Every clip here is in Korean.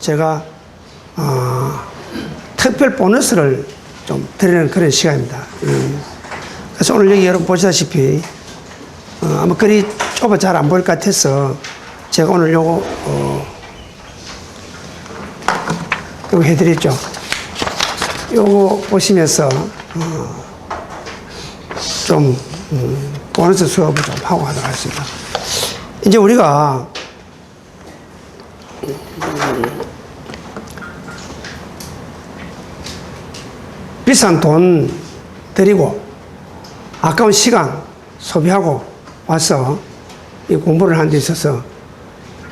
제가 특별 보너스를 좀 드리는 그런 시간입니다. 그래서 오늘 여기 여러분 보시다시피 아마 그리 좁아 잘 안 보일 것 같아서 제가 오늘 요거 해드렸죠. 요거 보시면서 좀 보너스 수업을 좀 하고 하도록 하겠습니다. 이제 우리가 비싼 돈 들이고 아까운 시간 소비하고 와서 이 공부를 하는 데 있어서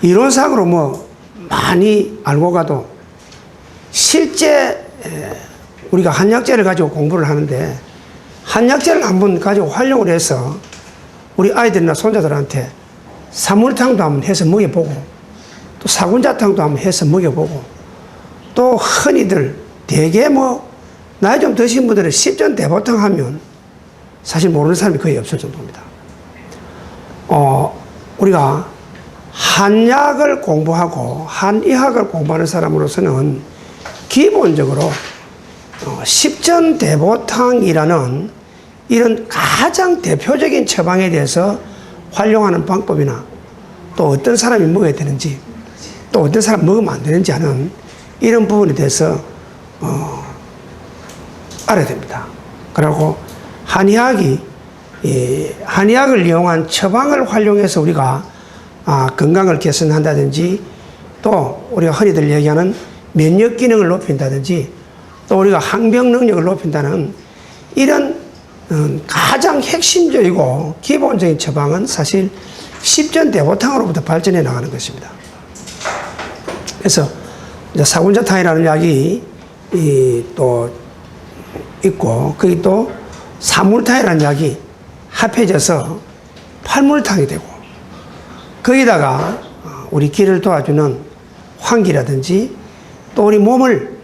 이론상으로 뭐 많이 알고 가도 실제 우리가 한약재를 가지고 공부를 하는데 한약재를 한번 가지고 활용을 해서 우리 아이들이나 손자들한테 사물탕도 한번 해서 먹여보고 또 사군자탕도 한번 해서 먹여보고 또 흔히들 대개 뭐 나이 좀 드신 분들은 십전대보탕 하면 사실 모르는 사람이 거의 없을 정도입니다. 우리가 한약을 공부하고 한의학을 공부하는 사람으로서는 기본적으로 십전대보탕이라는 이런 가장 대표적인 처방에 대해서 활용하는 방법이나 또 어떤 사람이 먹어야 되는지 또 어떤 사람 먹으면 안 되는지 하는 이런 부분에 대해서 알아야 됩니다. 그리고 한의학을 이용한 처방을 활용해서 우리가 건강을 개선한다든지 또 우리가 흔히들 얘기하는 면역 기능을 높인다든지 또 우리가 항병 능력을 높인다는 이런 가장 핵심적이고 기본적인 처방은 사실 십전대보탕으로부터 발전해 나가는 것입니다. 그래서 사군자탕이라는 약이 또 있고 거기 또 사물탕이라는 약이 합해져서 팔물탕이 되고 거기다가 우리 기를 도와주는 황기라든지 또 우리 몸을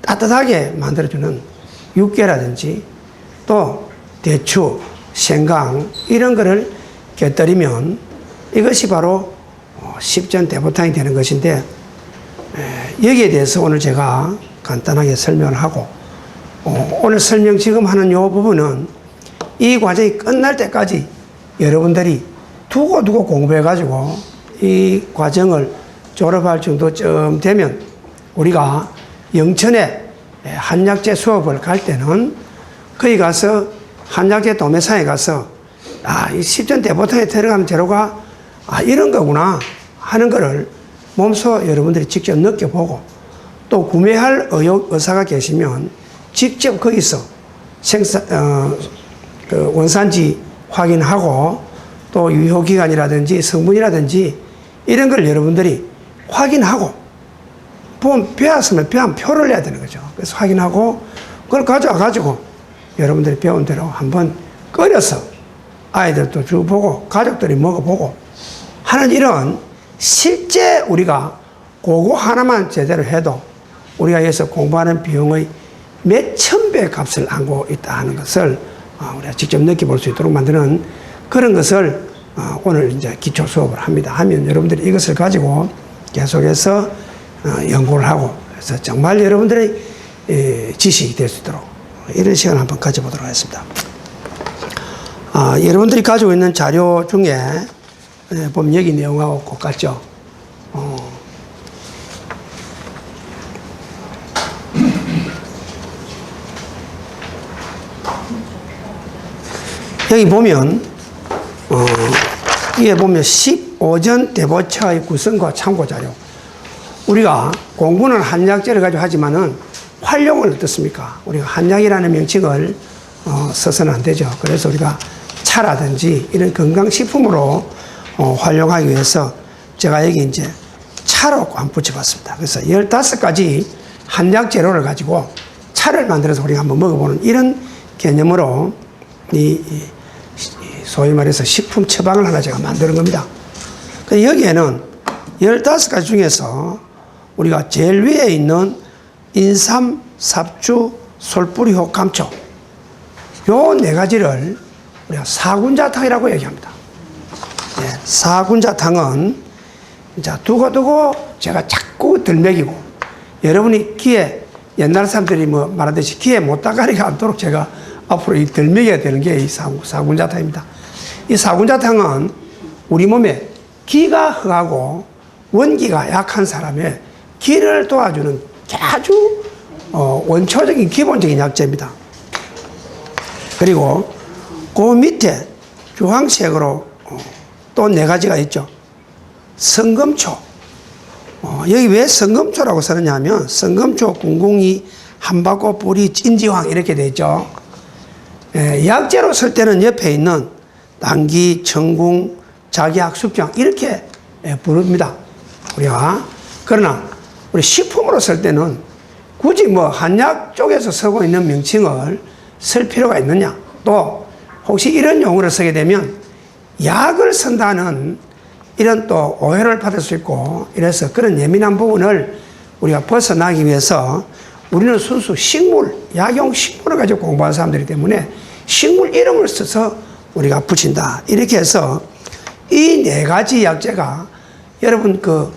따뜻하게 만들어주는 육개라든지 또 대추, 생강 이런 거를 곁들이면 이것이 바로 십전대보탕이 되는 것인데 여기에 대해서 오늘 제가 간단하게 설명을 하고 오늘 설명 지금 하는 이 부분은 이 과정이 끝날 때까지 여러분들이 두고 공부해 가지고 이 과정을 졸업할 정도쯤 되면 우리가 영천에 한약재 수업을 갈 때는 거기 가서 한약재 도매상에 가서 이 십전대보탕에 들어가는 재료가 이런 거구나 하는 거를 몸소 여러분들이 직접 느껴보고 또 구매할 의사가 계시면 직접 거기서 그 원산지 확인하고 또 유효기간이라든지 성분이라든지 이런 걸 여러분들이 확인하고 배웠으면 배운 표를 내야 되는 거죠. 그래서 확인하고 그걸 가져와 가지고 여러분들이 배운 대로 한번 끓여서 아이들도 주고 보고 가족들이 먹어보고 하는 이런 실제 우리가 그거 하나만 제대로 해도 우리가 여기서 공부하는 비용의 몇천 배 값을 안고 있다 하는 것을 우리가 직접 느껴볼 수 있도록 만드는 그런 것을 오늘 이제 기초 수업을 합니다. 하면 여러분들이 이것을 가지고 계속해서 연구를 하고 그래서 정말 여러분들의 지식이 될 수 있도록 이런 시간을 한번 가져보도록 하겠습니다. 여러분들이 가지고 있는 자료 중에 보면 여기 내용하고 똑같죠. 여기 보면 위에 보면 15전 대보차의 구성과 참고 자료. 우리가 공부는 한약재를 가지고 하지만은 활용을 어떻습니까? 우리가 한약이라는 명칭을 써서는 안 되죠. 그래서 우리가 차라든지 이런 건강식품으로 활용하기 위해서 제가 여기 이제 차로 한번 붙여봤습니다. 그래서 15가지 한약 재료를 가지고 차를 만들어서 우리가 한번 먹어보는 이런 개념으로 소위 말해서 식품 처방을 하나 제가 만드는 겁니다. 여기에는 15가지 중에서 우리가 제일 위에 있는 인삼, 삽주, 솔뿌리효, 감초 요 4가지를 우리가 사군자탕이라고 얘기합니다. 사군자탕은 이제 두고두고 제가 자꾸 덜 먹이고 여러분이 기에 옛날 사람들이 뭐 말하듯이 기에 못다가리가 않도록 제가 앞으로 덜 먹여야 되는 게 이 사군자탕입니다. 이 사군자탕은 우리 몸에 기가 허하고 원기가 약한 사람의 기를 도와주는 아주 원초적인 기본적인 약재입니다. 그리고 그 밑에 주황색으로 또 4가지가 있죠. 성금초. 여기 왜 성금초라고 쓰느냐 하면 성금초, 궁궁이, 한바꽃, 뿌리, 찐지황 이렇게 되어 있죠. 약재로 쓸 때는 옆에 있는 당기, 청궁, 자기약, 숙장 이렇게 부릅니다. 우리가. 그러나 우리 식품으로 쓸 때는 굳이 뭐 한약 쪽에서 쓰고 있는 명칭을 쓸 필요가 있느냐. 또 혹시 이런 용어를 쓰게 되면 약을 쓴다는 이런 또 오해를 받을 수 있고, 이래서 그런 예민한 부분을 우리가 벗어나기 위해서 우리는 순수 식물, 약용 식물을 가지고 공부한 사람들이기 때문에 식물 이름을 써서 우리가 붙인다. 이렇게 해서 이 4가지 약재가 여러분 그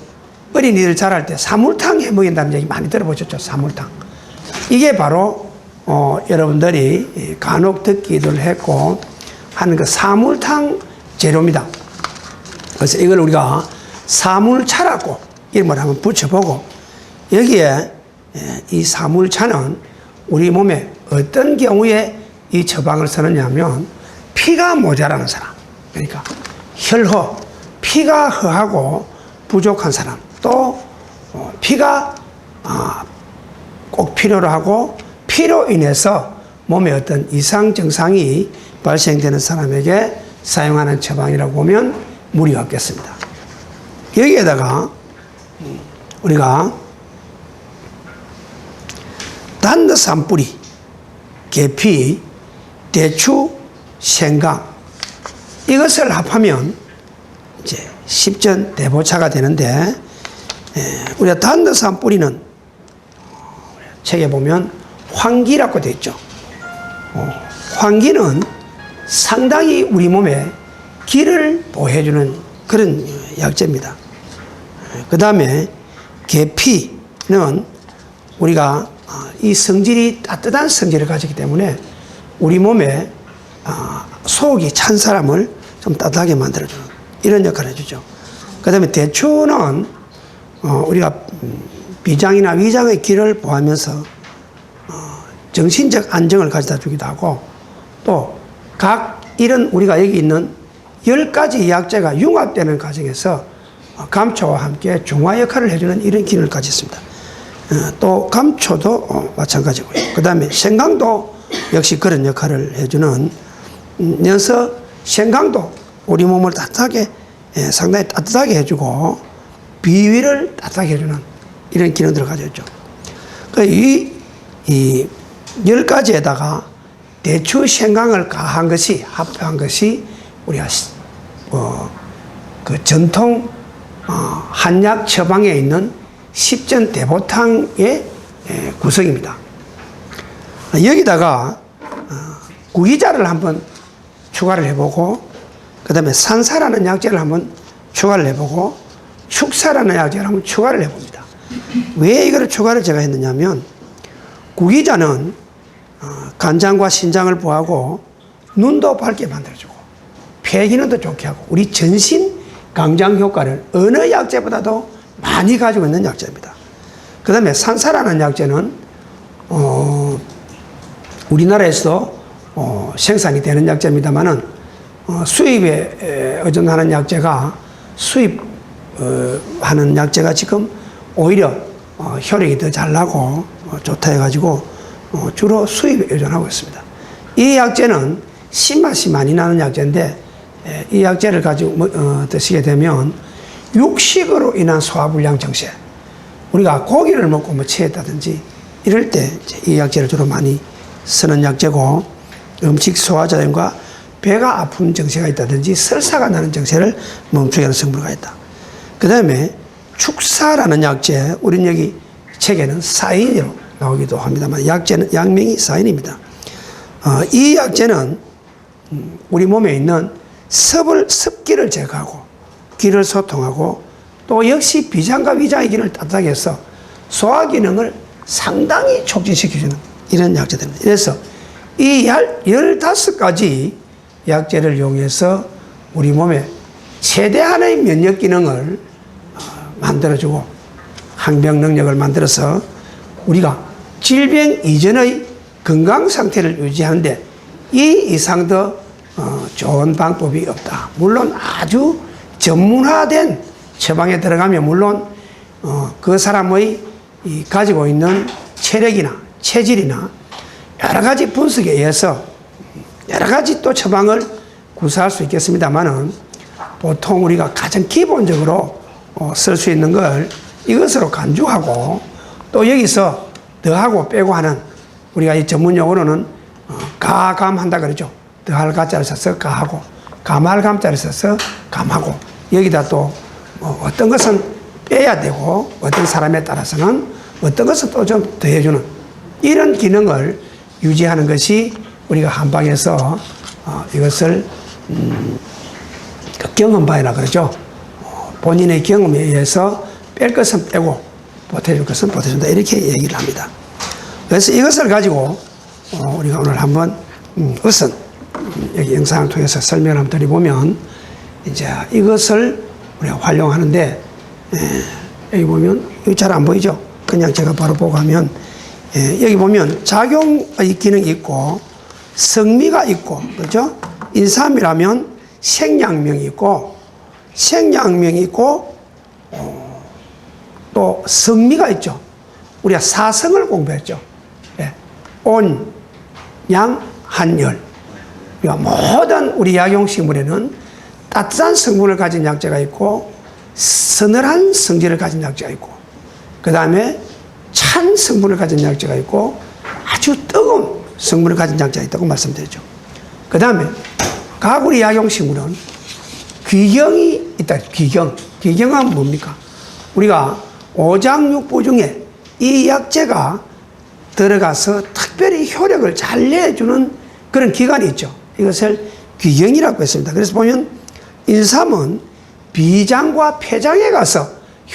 어린이들 자랄 때 사물탕 해 먹인다는 얘기 많이 들어보셨죠? 사물탕. 이게 바로 여러분들이 간혹 듣기도 했고 하는 그 사물탕 재료입니다. 그래서 이걸 우리가 사물차라고 이름을 한번 붙여보고, 여기에 이 사물차는 우리 몸에 어떤 경우에 이 처방을 쓰느냐 하면 피가 모자라는 사람, 그러니까 혈허, 피가 허하고 부족한 사람, 또 피가 꼭 필요로 하고 피로 인해서 몸에 어떤 이상 증상이 발생되는 사람에게 사용하는 처방이라고 보면 무리가 없겠습니다. 여기에다가 우리가 단더산 뿌리, 계피, 대추, 생강 이것을 합하면 이제 십전대보차가 되는데, 우리가 단더산 뿌리는 책에 보면 황기라고 되어 있죠. 황기는 상당히 우리 몸에 기를 보호해주는 그런 약재입니다. 그 다음에 계피는 우리가 이 성질이 따뜻한 성질을 가지기 때문에 우리 몸에 속이 찬 사람을 좀 따뜻하게 만들어주는 이런 역할을 해주죠. 그 다음에 대추는 우리가 비장이나 위장의 기를 보호하면서 정신적 안정을 가져다 주기도 하고, 또 각 이런 우리가 여기 있는 10가지 약재가 융합되는 과정에서 감초와 함께 중화 역할을 해주는 이런 기능을 가졌습니다. 또 감초도 마찬가지고요. 그 다음에 생강도 역시 그런 역할을 해주는, 그래서 생강도 우리 몸을 따뜻하게, 상당히 따뜻하게 해주고 비위를 따뜻하게 해주는 이런 기능들을 가지고 있죠. 이 10가지에다가 대추, 생강을 가한 것이, 합한 것이 우리가 그 전통 한약 처방에 있는 십전대보탕의 구성입니다. 여기다가 구기자를 한번 추가를 해보고, 그 다음에 산사라는 약재를 한번 추가를 해보고, 축사라는 약재를 한번 추가를 해봅니다. 왜 이거를 추가를 제가 했느냐면, 구기자는 간장과 신장을 보호하고 눈도 밝게 만들어주고 폐기능도 좋게 하고 우리 전신 강장 효과를 어느 약재보다도 많이 가지고 있는 약재입니다. 그 다음에 산사라는 약재는 우리나라에서 생산이 되는 약재입니다만은 수입에 의존하는 약재가 수입하는 약재가 지금 오히려 효력이 더 잘 나고 좋다 해가지고 주로 수입에 의존하고 있습니다. 이 약재는 신맛이 많이 나는 약재인데, 이 약재를 가지고 드시게 되면 육식으로 인한 소화불량 증세, 우리가 고기를 먹고 뭐 체했다든지 이럴 때 이 약재를 주로 많이 쓰는 약재고, 음식 소화작용과 배가 아픈 증세가 있다든지 설사가 나는 증세를 멈추게 하는 성분이 있다. 그 다음에 축사라는 약재, 우린 여기 책에는 사인으로 나오기도 합니다만 약재는 약명이 사인입니다. 이 약재는 우리 몸에 있는 습기를 제거하고 기를 소통하고, 또 역시 비장과 위장의 기를 따뜻하게 해서 소화 기능을 상당히 촉진시켜주는 이런 약재들입니다. 그래서 이 15가지 약재를 이용해서 우리 몸에 최대한의 면역 기능을 만들어주고 항병 능력을 만들어서 우리가 질병 이전의 건강 상태를 유지하는데 이 이상 더 좋은 방법이 없다. 물론 아주 전문화된 처방에 들어가면 물론 그 사람의 가지고 있는 체력이나 체질이나 여러 가지 분석에 의해서 여러 가지 또 처방을 구사할 수 있겠습니다만은 보통 우리가 가장 기본적으로 쓸 수 있는 걸 이것으로 간주하고 또 여기서 더하고 빼고 하는 우리가 이 전문 용어로는 가감한다 그러죠. 더할 가자를 써서 가하고 감할 감자를 써서 감하고 여기다 또 어떤 것은 빼야 되고 어떤 사람에 따라서는 어떤 것은 또 좀 더해주는 이런 기능을 유지하는 것이 우리가 한방에서 이것을 경험바이라 그러죠. 본인의 경험에 의해서 뺄 것은 빼고 보태줄 것은 보태준다 이렇게 얘기를 합니다. 그래서 이것을 가지고 우리가 오늘 한번 우선 여기 영상을 통해서 설명을 한번 드려보면 이제 이것을 우리가 활용하는데 여기 보면 여기 잘 안 보이죠? 그냥 제가 바로 보고 하면 여기 보면 작용의 기능이 있고 성미가 있고 그렇죠? 인삼이라면 생양명이 있고 생양명이 있고 또 성미가 있죠. 우리가 사성을 공부했죠. 온, 양, 한열. 모든 우리 약용식물에는 따뜻한 성분을 가진 약재가 있고 서늘한 성질을 가진 약재가 있고 그 다음에 찬 성분을 가진 약재가 있고 아주 뜨거운 성분을 가진 약재가 있다고 말씀드렸죠. 그 다음에 각 우리 약용식물은 귀경이 있다. 귀경은 뭡니까? 우리가 오장육부 중에 이 약재가 들어가서 특별히 효력을 잘 내주는 그런 기관이 있죠. 이것을 귀경이라고 했습니다. 그래서 보면 인삼은 비장과 폐장에 가서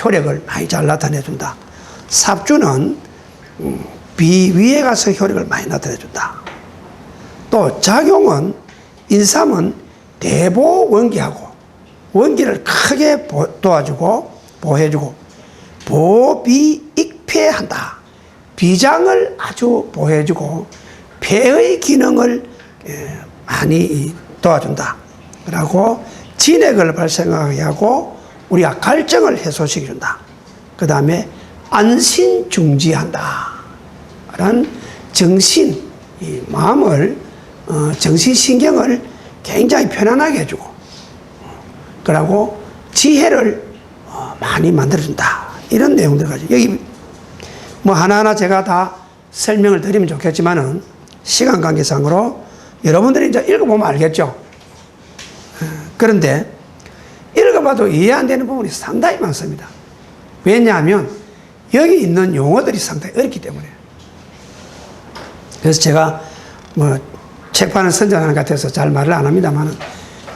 효력을 많이 잘 나타내준다. 삽주는 비위에 가서 효력을 많이 나타내준다. 또 작용은 인삼은 대보 원기하고 원기를 크게 도와주고 보호해주고 보비익폐한다. 비장을 아주 보호해주고 폐의 기능을 많이 도와준다. 라고 진액을 발생하게 하고 우리가 갈증을 해소시켜준다. 그 다음에 안신중지한다. 라는 정신, 이 마음을 정신신경을 굉장히 편안하게 해주고 그러고 지혜를 많이 만들어준다. 이런 내용들 가지고 여기 뭐 하나하나 제가 다 설명을 드리면 좋겠지만은 시간 관계상으로 여러분들이 이제 읽어보면 알겠죠. 그런데 읽어봐도 이해 안 되는 부분이 상당히 많습니다. 왜냐하면 여기 있는 용어들이 상당히 어렵기 때문에. 그래서 제가 뭐 책판을 선전하는 것 같아서 잘 말을 안 합니다만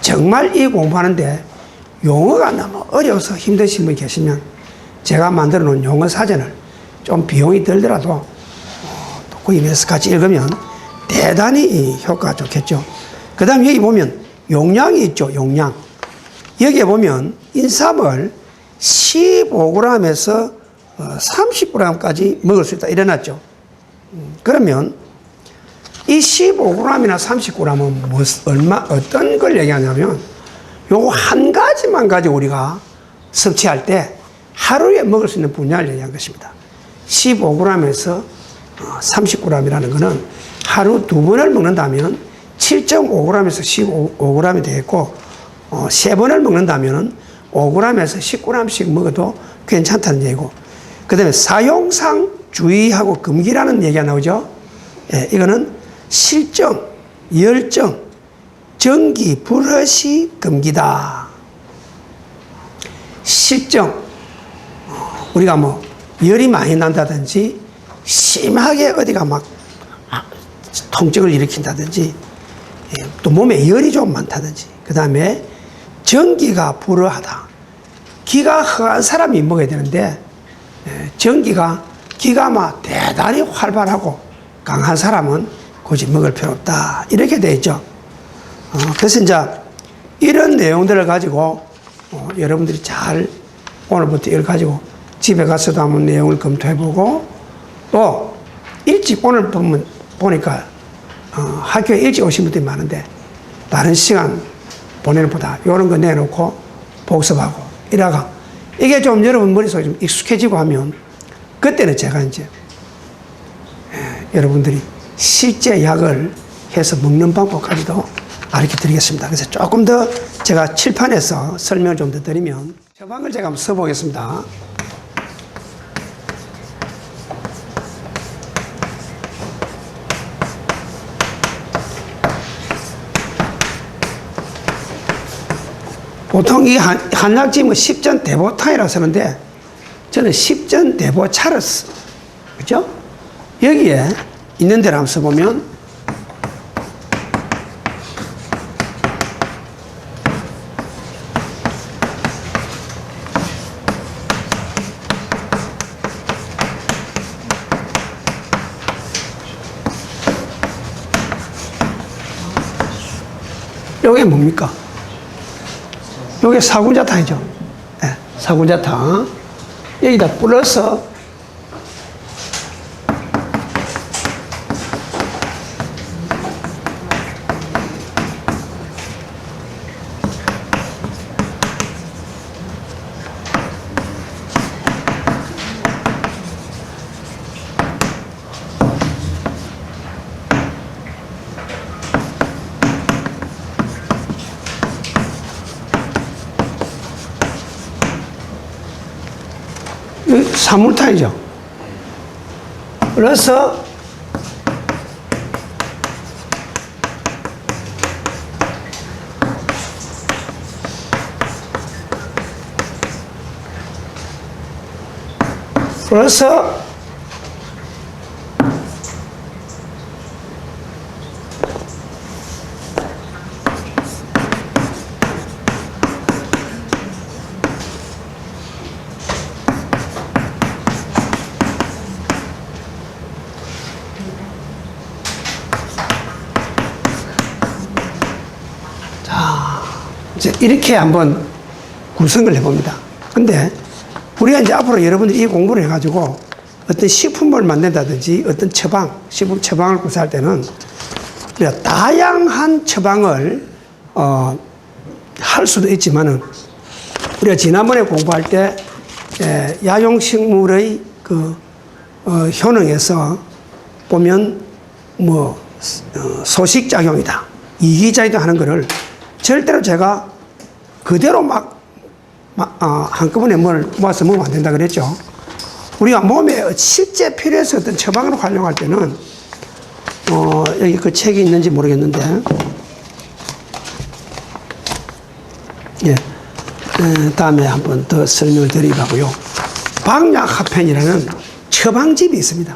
정말 이 공부하는데 용어가 너무 어려워서 힘드신 분이 계시면 제가 만들어 놓은 용어 사전을 좀 비용이 들더라도 구입해서 같이 읽으면 대단히 효과가 좋겠죠. 그 다음에 여기 보면 용량이 있죠. 용량. 여기에 보면 인삼을 15g에서 30g까지 먹을 수 있다. 이래놨죠. 그러면 이 15g이나 30g은 어떤 걸 얘기하냐면 요거 한 가지만 가지고 우리가 섭취할 때 하루에 먹을 수 있는 분량을 얘기한 것입니다. 15g에서 30g이라는 것은 하루 2번을 먹는다면 7.5g에서 15g이 되겠고 3번을 먹는다면 5g에서 10g씩 먹어도 괜찮다는 얘기고 그 다음에 사용상 주의하고 금기라는 얘기가 나오죠. 예, 이거는 실정, 열정, 전기, 불허시 금기다. 실정, 우리가 뭐 열이 많이 난다든지 심하게 어디가 막 통증을 일으킨다든지 또 몸에 열이 좀 많다든지 그 다음에 전기가 불허하다. 기가 허한 사람이 먹어야 되는데 전기가 기가 막 대단히 활발하고 강한 사람은 굳이 먹을 필요 없다. 이렇게 돼 있죠. 그래서 이제 이런 내용들을 가지고 여러분들이 잘 오늘부터 이걸 가지고 집에 가서도 한번 내용을 검토해보고 또 일찍 오늘 보니까 학교에 일찍 오신 분들이 많은데 다른 시간 보내는 보다 이런 거 내놓고 복습하고 이라가 이게 좀 여러분 머릿속에 좀 익숙해지고 하면 그때는 제가 이제 여러분들이 실제 약을 해서 먹는 방법까지도 가르쳐 드리겠습니다. 그래서 조금 더 제가 칠판에서 설명을 좀 더 드리면 처방을 제가 한번 써보겠습니다. 보통 이 한약집은 십전대보탕이라고 쓰는데 저는 십전대보차를 그죠? 여기에 있는 데를 한번 써보면 요게 뭡니까? 요게 사군자탕이죠. 네, 사군자탕. 여기다 불어서 사물탕이죠. 그래서 이제 이렇게 한번 구성을 해봅니다. 근데 우리가 이제 앞으로 여러분들이 이 공부를 해가지고 어떤 식품을 만든다든지 어떤 식품 처방을 구사할 때는 우리가 다양한 처방을 할 수도 있지만은 우리가 지난번에 공부할 때 야용식물의 그 효능에서 보면 뭐 소식작용이다, 이기작용이다 하는 거를 절대로 제가 그대로 한꺼번에 뭘 모아서 먹으면 안 된다 그랬죠. 우리가 몸에 실제 필요해서 어떤 처방을 활용할 때는, 여기 그 책이 있는지 모르겠는데, 예, 다음에 한번 더 설명을 드리고요. 방약합편이라는 처방집이 있습니다.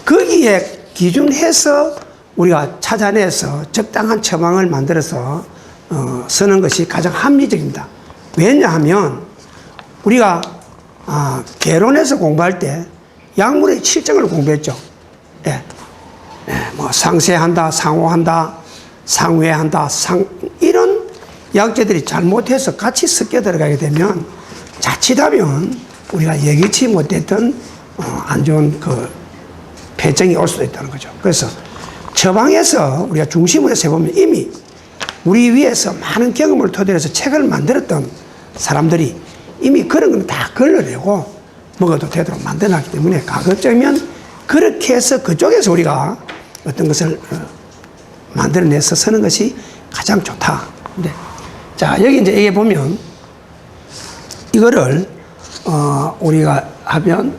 거기에 기준해서 우리가 찾아내서 적당한 처방을 만들어서 쓰는 것이 가장 합리적입니다. 왜냐하면 우리가 개론에서 공부할 때 약물의 실정을 공부했죠. 예. 뭐 상쇄한다, 상호한다, 상외한다, 이런 약재들이 잘못해서 같이 섞여 들어가게 되면 자칫하면 우리가 예기치 못했던 안 좋은 그 폐증이 올 수도 있다는 거죠. 그래서 처방에서 우리가 중심으로 해서 보면 이미 우리 위에서 많은 경험을 토대로 해서 책을 만들었던 사람들이 이미 그런 건 다 걸러내고 먹어도 되도록 만들어놨기 때문에 가급적이면 그렇게 해서 그쪽에서 우리가 어떤 것을 만들어내서 쓰는 것이 가장 좋다. 네. 자, 여기 이제 여기 보면 이거를 우리가 하면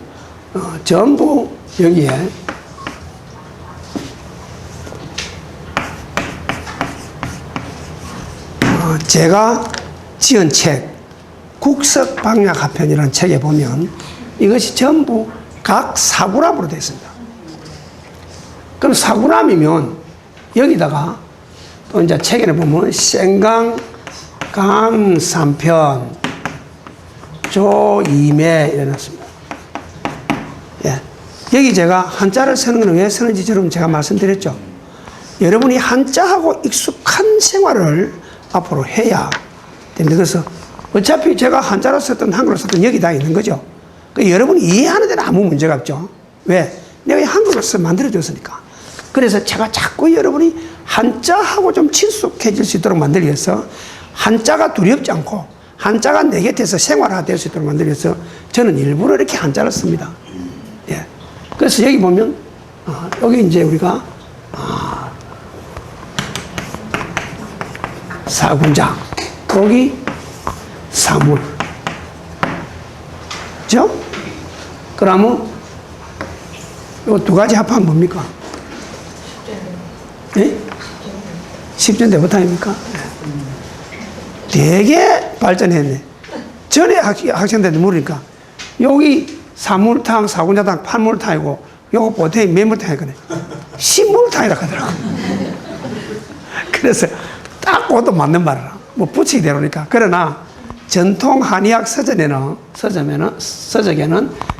전부 여기에 제가 지은 책 국석방약합편이라는 책에 보면 이것이 전부 각 4구람으로 되어 있습니다. 그럼 4구람이면 여기다가 또 이제 책에는 보면 생강, 감 3편, 조 2매 이래놨습니다. 예. 여기 제가 한자를 쓰는 건 왜 쓰는지 여러분 제가 말씀드렸죠. 여러분이 한자하고 익숙한 생활을 앞으로 해야 됩니다. 그래서 어차피 제가 한자로 썼든 한글로 썼든 여기 다 있는 거죠. 여러분이 이해하는 데는 아무 문제가 없죠. 왜? 내가 한글로 써 만들어줬으니까. 그래서 제가 자꾸 여러분이 한자하고 좀 친숙해질 수 있도록 만들기 위해서 한자가 두렵지 않고 한자가 내 곁에서 생활화가 될 수 있도록 만들기 위해서 저는 일부러 이렇게 한자를 씁니다. 예. 그래서 여기 보면, 여기 이제 우리가, 사군장, 여기 사물. 그죠? 그러면, 요 두 가지 합하면 뭡니까? 예? 10전 대보탕입니까? 되게 발전했네. 전에 학생들한테 물으니까, 여기 사물탕, 사군자탕, 판물탕이고, 요거 보통이 매물탕이거든요. 신물탕이라고 하더라고. 그래서 딱 그것도 맞는 말이라. 뭐 붙이기 대로니까. 그러나, 전통 한의학 서적에는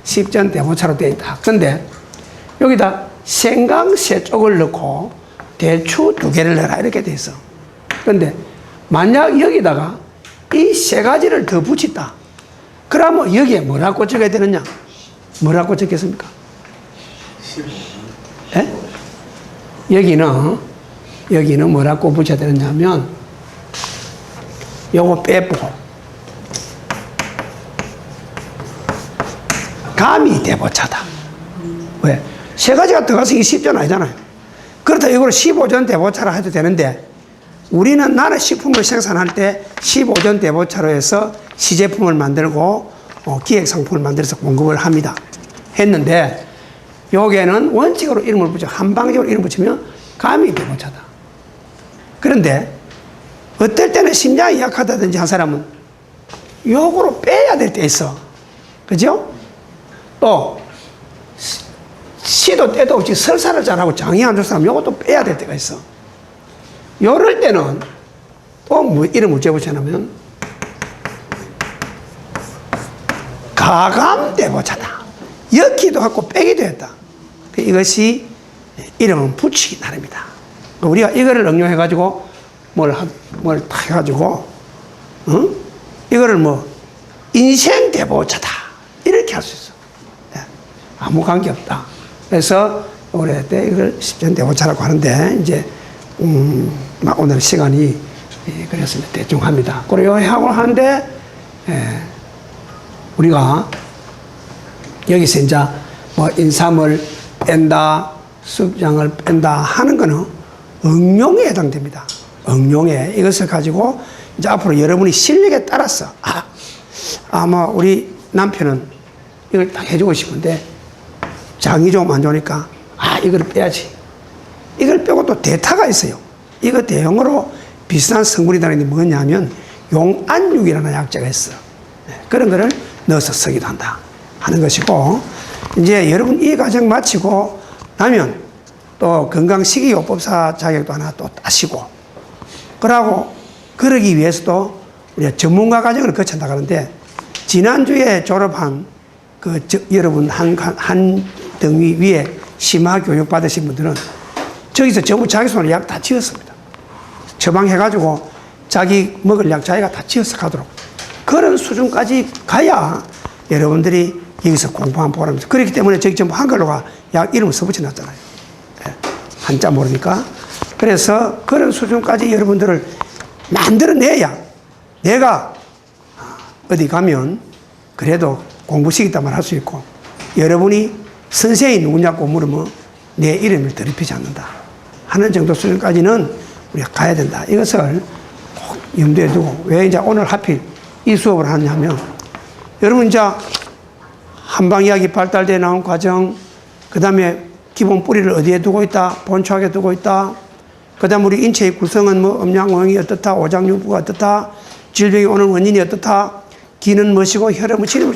10전 대보차로 되어 있다. 근데, 여기다 생강세 쪽을 넣고, 대추 2개를 넣어라. 이렇게 돼 있어. 근데, 만약 여기다가 이 3가지를 더 붙였다. 그러면 여기에 뭐라고 적어야 되느냐? 뭐라고 적겠습니까? 예? 여기는 뭐라고 붙여야 되느냐 하면, 요거 빼고, 감이 대보차다. 왜? 3가지가 들어가서 이게 10전 아니잖아요. 그렇다 이걸 15전 대보차라 해도 되는데, 나는 식품을 생산할 때 15전 대보차로 해서 시제품을 만들고 기획상품을 만들어서 공급을 합니다. 했는데 여기에는 원칙으로 이름을 붙여 한방적으로 이름 붙이면 감이 대보차다. 그런데 어떨 때는 심장이 약하다든지 한 사람은 요거로 빼야 될 때 있어. 그죠? 또 시도 때도 없이 설사를 잘하고 장이 안 좋은 사람 요것도 빼야 될 때가 있어. 요럴 때는 또 이름을 붙여보자면 가감대보차다. 엮기도 하고 빼기도 했다. 이것이 이름은 붙이기 나름이다. 우리가 이거를 응용해가지고 뭘 다 해가지고 이거를 인생대보차다 이렇게 할 수 있어. 아무 관계 없다. 그래서 올해 때 이걸 10전 대보차라고 하는데 이제 오늘 시간이 그래서 대충 합니다. 그리고 하고 하는데 우리가 여기서 이제 인삼을 뺀다, 쑥장을 뺀다 하는 거는 응용에 해당됩니다. 응용에 이것을 가지고 이제 앞으로 여러분이 실력에 따라서 아마 우리 남편은 이걸 딱 해주고 싶은데 장이 좀 안 좋으니까 이걸 빼야지. 이걸 빼고 또 대타가 있어요. 이거 대형으로 비슷한 성분이라는 게 뭐냐면 용안육이라는 약재가 있어. 그런 거를 넣어서 쓰기도 한다 하는 것이고, 이제 여러분 이 과정 마치고 나면 또 건강식이요법사 자격도 하나 또 따시고, 그러기 위해서도 우리가 전문가 과정을 거친다 하는데, 지난주에 졸업한 여러분 한 등위 위에 심화 교육 받으신 분들은 저기서 전부 자기 손으로 약 다 지었습니다. 처방해가지고 자기 먹을 약 자기가 다 지어서 가도록. 그런 수준까지 가야 여러분들이 여기서 공부한 보람이죠. 그렇기 때문에 저기 전부 한글로가 약 이름을 써붙여 놨잖아요. 한자 모르니까. 그래서 그런 수준까지 여러분들을 만들어내야 내가 어디 가면 그래도 공부시키다만 할 수 있고, 여러분이 선생이 누구냐고 물으면 내 이름을 더럽히지 않는다 하는 정도 수준까지는 우리가 가야 된다. 이것을 꼭 염두에 두고, 왜 이제 오늘 하필 이 수업을 하냐면, 여러분 이제 한방의학이 발달되어 나온 과정, 그 다음에 기본 뿌리를 어디에 두고 있다, 본초하게 두고 있다, 그 다음 우리 인체의 구성은 음양오행이 어떻다, 오장육부가 어떻다, 질병이 오는 원인이 어떻다, 기는 무엇이고 혈은 무엇이고,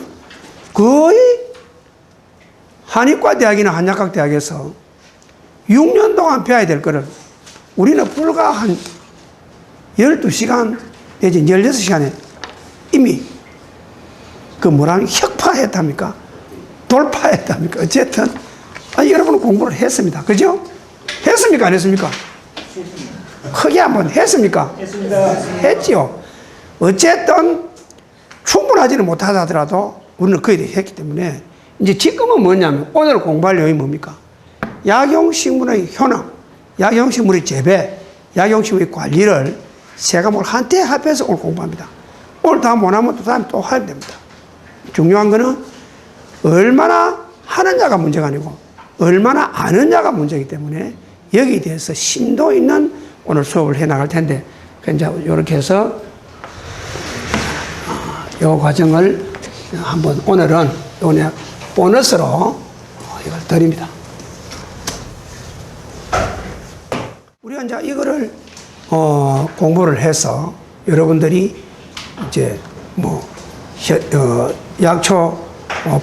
거의 한의과 대학이나 한약학 대학에서 6년 동안 배워야 될 거를 우리는 불과 한 12시간 내지 16시간에 이미 혁파했답니까? 돌파했답니까? 어쨌든 여러분은 공부를 했습니다. 그죠? 했습니까? 안 했습니까? 크게 한번 했습니까? 했습니다. 했지요. 어쨌든 충분하지는 못하다 하더라도 우리는 거의 했기 때문에 이제 지금은 뭐냐면 오늘 공부할 내용이 뭡니까? 약용식물의 효능, 약용식물의 재배, 약용식물의 관리를 세 과목을 한테 합해서 오늘 공부합니다. 오늘 다 못하면 또 다음에 또 하면 됩니다. 중요한 거는 얼마나 하느냐가 문제가 아니고 얼마나 아느냐가 문제이기 때문에 여기에 대해서 심도 있는 오늘 수업을 해 나갈 텐데 이제 이렇게 해서 이 과정을 한번 오늘은 오늘 보너스로 이걸 드립니다. 우리가 이제 이거를 공부를 해서 여러분들이 이제 뭐 약초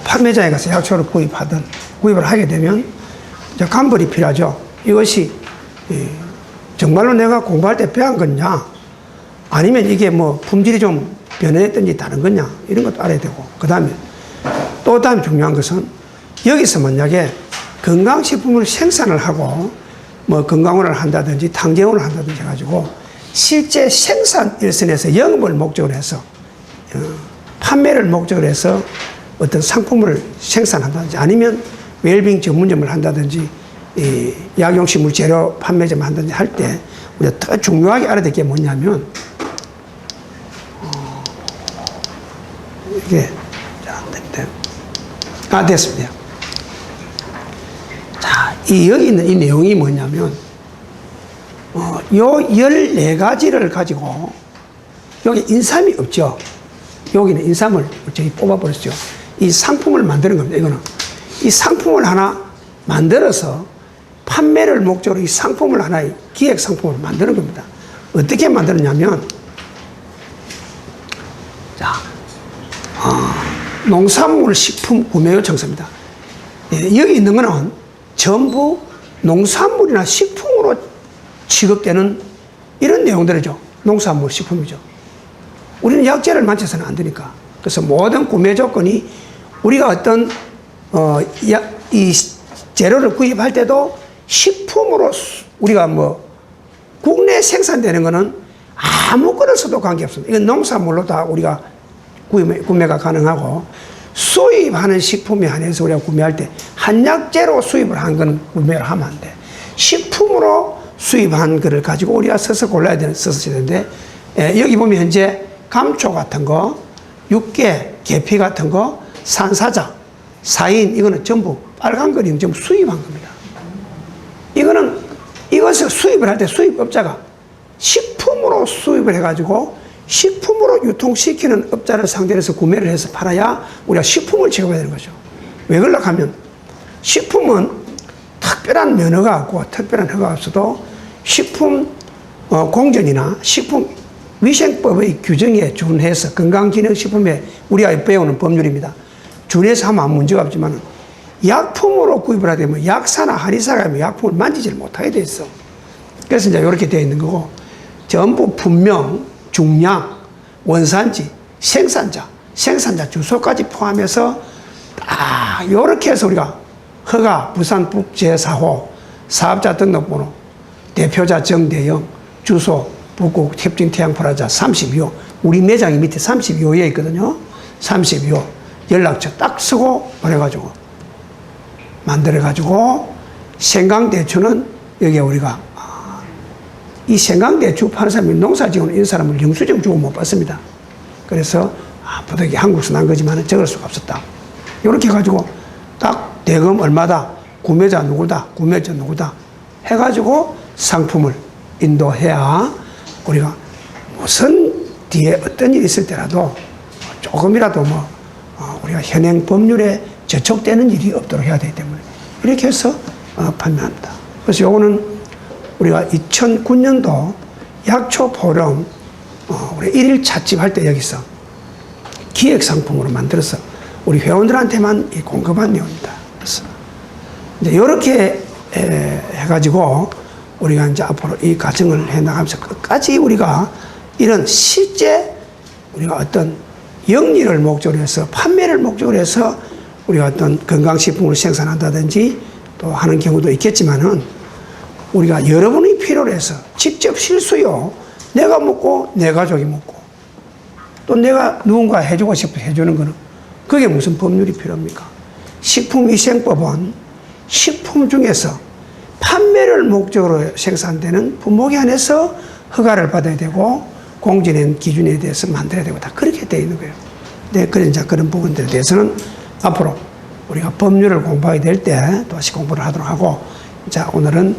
판매장에 가서 약초를 구입을 하게 되면 이제 감벌이 필요하죠. 이것이 정말로 내가 공부할 때 배운 거냐, 아니면 이게 뭐 품질이 좀 변했든지 다른 거냐, 이런 것도 알아야 되고, 그 다음에 또 다음 중요한 것은 여기서 만약에 건강식품을 생산을 하고 뭐 건강원을 한다든지 탕제원을 한다든지 해가지고 실제 생산 일선에서 영업을 목적으로 해서 판매를 목적으로 해서 어떤 상품을 생산한다든지 아니면 웰빙 전문점을 한다든지 약용식물 재료 판매점을 한다든지 할 때 우리가 더 중요하게 알아야 될 게 뭐냐면 이게 잘 안 됩니다. 됐습니다. 자, 여기 있는 이 내용이 뭐냐면 요 14가지를 가지고 여기 인삼이 없죠. 여기는 인삼을 저기 뽑아버렸죠. 이 상품을 만드는 겁니다. 이거는 이 상품을 하나 만들어서 판매를 목적으로 이 상품을 하나의 기획 상품을 만드는 겁니다. 어떻게 만드느냐면 자, 농산물 식품 구매 요청서입니다. 여기 있는 거는 전부 농산물이나 식품으로 취급되는 이런 내용들이죠. 농산물 식품이죠. 우리는 약재를 만져서는 안 되니까. 그래서 모든 구매 조건이 우리가 어떤 이 재료를 구입할 때도 식품으로 우리가 뭐 국내 생산되는 거는 아무거나 써도 관계없습니다. 이건 농산물로 다 우리가 구매가 가능하고 수입하는 식품에 한해서 우리가 구매할 때 한약재로 수입을 한 건 구매를 하면 안 돼. 식품으로 수입한 거를 가지고 우리가 써서 골라야 되는데 여기 보면 현재 감초 같은 거, 육개, 계피 같은 거, 산사자, 사인 이거는 전부 빨간 거리는 전부 수입한 겁니다. 이것을 수입을 할 때 수입업자가 식품으로 수입을 해가지고 식품으로 유통시키는 업자를 상대로 해서 구매를 해서 팔아야 우리가 식품을 취급해야 되는 거죠. 왜 그러려고 하면 식품은 특별한 면허가 없고 특별한 허가가 없어도 식품 공전이나 식품 위생법의 규정에 준해서 건강기능식품에 우리가 배우는 법률입니다. 준해서 하면 아무 문제가 없지만 약품으로 구입을 하게 되면 약사나 한의사가 약품을 만지지를 못하게 돼 있어. 그래서 이제 이렇게 되어 있는 거고 전부 분명, 중량, 원산지, 생산자 주소까지 포함해서 딱 이렇게 해서 우리가 허가, 부산 북제4호, 사업자 등록번호, 대표자 정대영, 주소, 북구 협진태양프라자 32호, 우리 매장이 밑에 32호에 있거든요. 32호 연락처 딱 쓰고 보내가지고 만들어가지고 생강대추는 여기에 우리가 이 생강대추 파는 사람이 농사지어는 이런 사람을 영수증 주고 못 받습니다. 그래서 부득이 한국에서 난 거지만 적을 수가 없었다. 이렇게 해가지고 딱 대금 얼마다, 구매자 누구다, 구매자 누구다 해가지고 상품을 인도해야 우리가 무슨 뒤에 어떤 일이 있을 때라도 조금이라도 우리가 현행 법률에 저촉되는 일이 없도록 해야 되기 때문에 이렇게 해서 판매합니다. 그래서 요거는 우리가 2009년도 약초 포럼 우리 1일 찻집 할 때 여기서 기획 상품으로 만들어서 우리 회원들한테만 공급한 내용입니다. 그래서 이제 이렇게 해가지고 우리가 이제 앞으로 이 과정을 해 나가면서 끝까지 우리가 이런 실제 우리가 어떤 영리를 목적으로 해서 판매를 목적으로 해서 우리가 어떤 건강식품을 생산한다든지 또 하는 경우도 있겠지만은 우리가 여러분이 필요로 해서 직접 실수요. 내가 먹고 내 가족이 먹고 또 내가 누군가 해주고 싶어 해주는 거는 그게 무슨 법률이 필요합니까? 식품위생법은 식품 중에서 판매를 목적으로 생산되는 품목에 한해서 허가를 받아야 되고 공제된 기준에 대해서 만들어야 되고 다 그렇게 되어 있는 거예요. 네, 그런 부분들에 대해서는 앞으로 우리가 법률을 공부하게 될 때 다시 공부를 하도록 하고 자, 오늘은